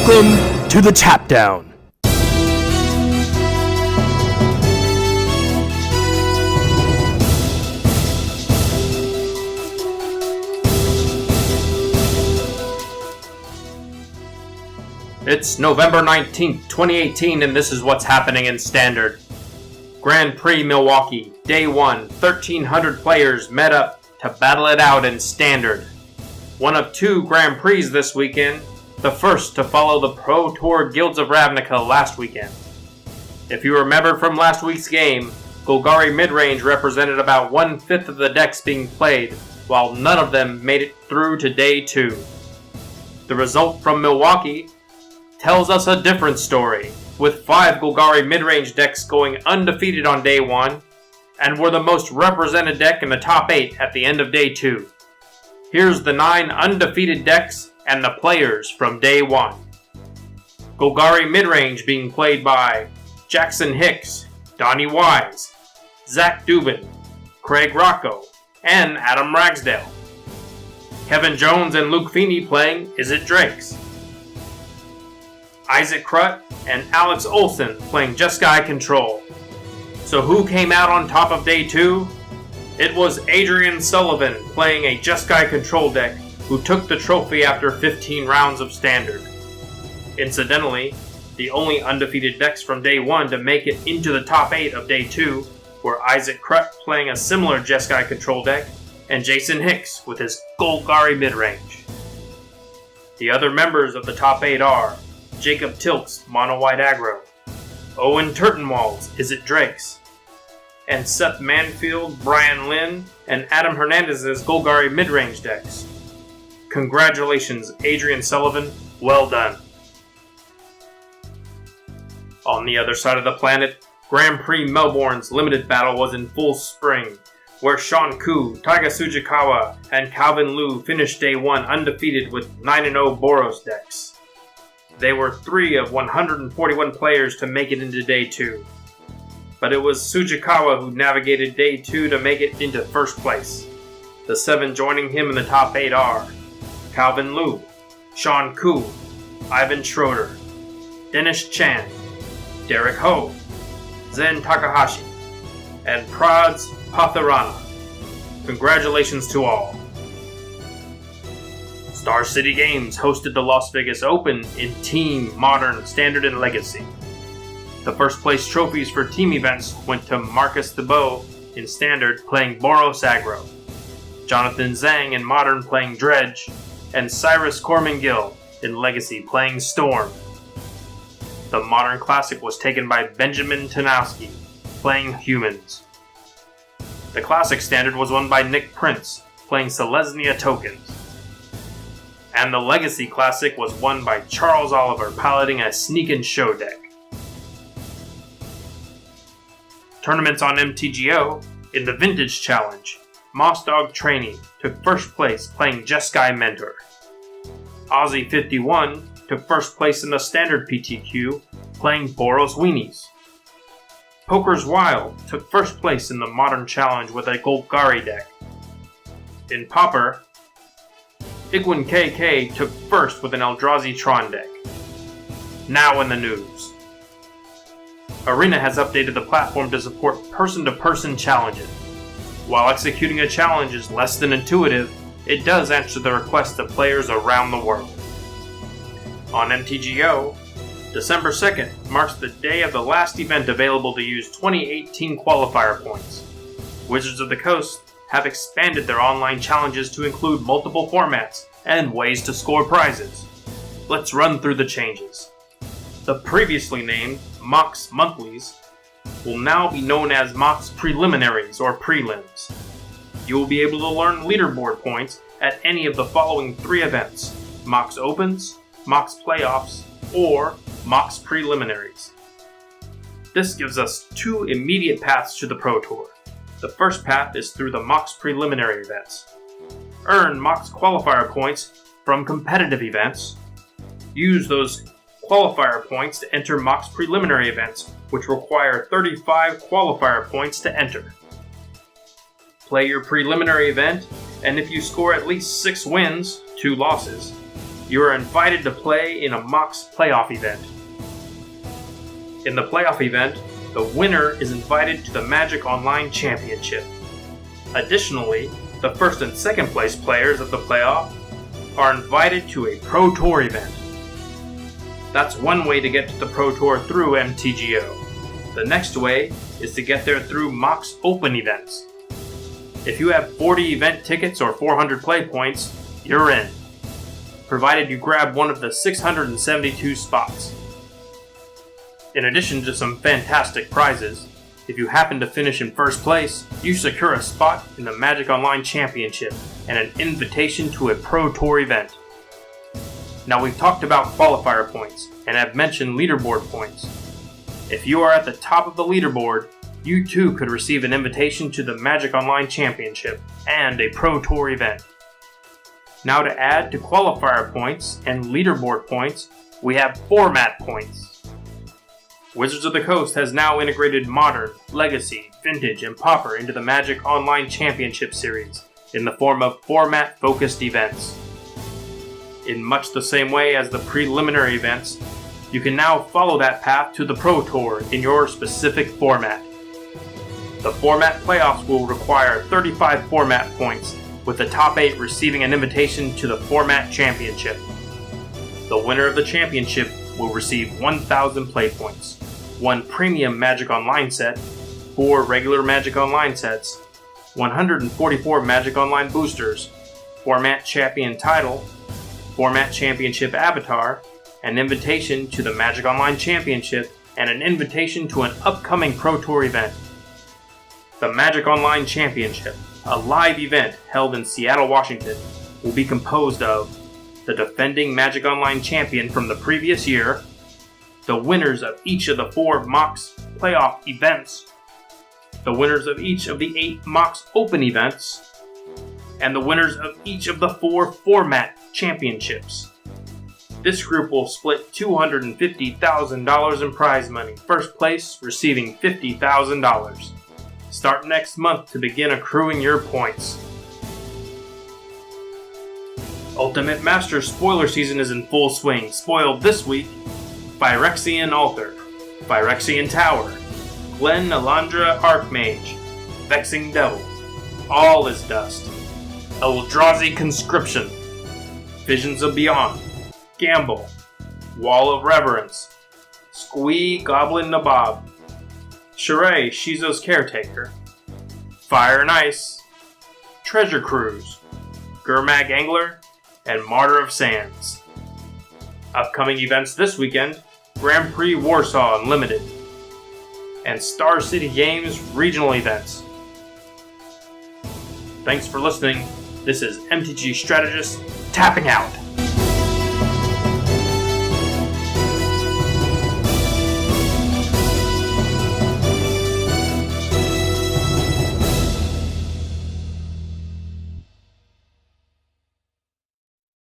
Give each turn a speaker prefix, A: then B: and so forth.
A: Welcome to the Tap Down.
B: It's November 19th, 2018, and this is what's happening in Standard. Grand Prix Milwaukee, Day 1, 1,300 players met up to battle it out in Standard. One of two Grand Prix this weekend, the first to follow the Pro Tour Guilds of Ravnica last weekend. If you remember from last week's game, Golgari Midrange represented about 1/5 of the decks being played, while none of them made it through to Day 2. The result from Milwaukee tells us a different story, with 5 Golgari midrange decks going undefeated on Day 1, and were the most represented deck in the top 8 at the end of Day 2. Here's the 9 undefeated decks and the players from Day 1. Golgari midrange being played by Jackson Hicks, Donnie Wise, Zach Dubin, Craig Rocco, and Adam Ragsdale. Kevin Jones and Luke Feeney playing Is It Drakes. Isaac Krutt and Alex Olson playing Jeskai Control. So who came out on top of Day 2? It was Adrian Sullivan playing a Jeskai Control deck who took the trophy after 15 rounds of Standard. Incidentally, the only undefeated decks from Day 1 to make it into the top 8 of Day 2 were Isaac Krutt playing a similar Jeskai Control deck and Jason Hicks with his Golgari midrange. The other members of the top 8 are Jacob Tilk's Mono White Aggro, Owen Turtenwald's Is It Drakes, and Seth Manfield, Brian Lynn, and Adam Hernandez's Golgari midrange decks. Congratulations, Adrian Sullivan, well done. On the other side of the planet, Grand Prix Melbourne's limited battle was in full spring, where Sean Koo, Taiga Tsujikawa, and Calvin Liu finished Day 1 undefeated with 9-0 Boros decks. They were 3 of 141 players to make it into Day 2. But it was Tsujikawa who navigated Day 2 to make it into first place. The 7 joining him in the top 8 are Calvin Liu, Sean Koo, Ivan Schroeder, Dennis Chan, Derek Ho, Zen Takahashi, and Prads Patharana. Congratulations to all. Star City Games hosted the Las Vegas Open in Team, Modern, Standard, and Legacy. The first place trophies for team events went to Marcus DeBow in Standard playing Boros Aggro, Jonathan Zhang in Modern playing Dredge, and Cyrus Cormangill in Legacy playing Storm. The Modern Classic was taken by Benjamin Tanowski playing Humans. The Classic Standard was won by Nick Prince playing Selesnya Tokens. And the Legacy Classic was won by Charles Oliver piloting a Sneak and Show deck. Tournaments on MTGO. In the Vintage Challenge, Moss Dog Training took first place playing Jeskai Mentor. Aussie 51 took first place in the Standard PTQ playing Boros Weenies. Poker's Wild took first place in the Modern Challenge with a Golgari deck. In Pauper, Igwin KK took first with an Eldrazi Tron deck. Now in the news. Arena has updated the platform to support person-to-person challenges. While executing a challenge is less than intuitive, it does answer the requests of players around the world. On MTGO, December 2nd marks the day of the last event available to use 2018 qualifier points. Wizards of the Coast have expanded their online challenges to include multiple formats and ways to score prizes. Let's run through the changes. The previously named MOCS Monthlies will now be known as MOCS Preliminaries or Prelims. You will be able to learn leaderboard points at any of the following 3 events: MOCS Opens, MOCS Playoffs, or MOCS Preliminaries. This gives us 2 immediate paths to the Pro Tour. The first path is through the MOCS Preliminary events. Earn MOCS qualifier points from competitive events. Use those qualifier points to enter MOCS Preliminary events, which require 35 qualifier points to enter. Play your preliminary event, and if you score at least 6 wins, 2 losses, you are invited to play in a MOCS playoff event. In the playoff event, the winner is invited to the Magic Online Championship. Additionally, the first and second place players of the playoff are invited to a Pro Tour event. That's one way to get to the Pro Tour through MTGO. The next way is to get there through MOCS Open events. If you have 40 event tickets or 400 play points, you're in, provided you grab one of the 672 spots. In addition to some fantastic prizes, if you happen to finish in first place, you secure a spot in the Magic Online Championship and an invitation to a Pro Tour event. Now we've talked about qualifier points and have mentioned leaderboard points. If you are at the top of the leaderboard, you too could receive an invitation to the Magic Online Championship and a Pro Tour event. Now to add to qualifier points and leaderboard points, we have format points. Wizards of the Coast has now integrated Modern, Legacy, Vintage, and Pauper into the Magic Online Championship Series in the form of format-focused events. In much the same way as the preliminary events, you can now follow that path to the Pro Tour in your specific format. The format playoffs will require 35 format points, with the top 8 receiving an invitation to the Format Championship. The winner of the championship will receive 1,000 play points, 1 premium Magic Online set, 4 regular Magic Online sets, 144 Magic Online boosters, Format Champion title, Format Championship avatar, an invitation to the Magic Online Championship, and an invitation to an upcoming Pro Tour event. The Magic Online Championship, a live event held in Seattle, Washington, will be composed of the defending Magic Online champion from the previous year, the winners of each of the 4 MOCS playoff events, the winners of each of the 8 MOCS Open events, and the winners of each of the 4 format championships. This group will split $250,000 in prize money, first place receiving $50,000. Start next month to begin accruing your points. Ultimate Masters spoiler season is in full swing. Spoiled this week: Phyrexian Altar, Phyrexian Tower, Glen Elandra Archmage, Vexing Devil, All is Dust, Eldrazi Conscription, Visions of Beyond, Gamble, Wall of Reverence, Squee Goblin Nabob, Sheree Shizo's Caretaker, Fire and Ice, Treasure Cruise, Gurmag Angler, and Martyr of Sands. Upcoming events this weekend: Grand Prix Warsaw Unlimited, and Star City Games regional events. Thanks for listening. This is MTG Strategist tapping out.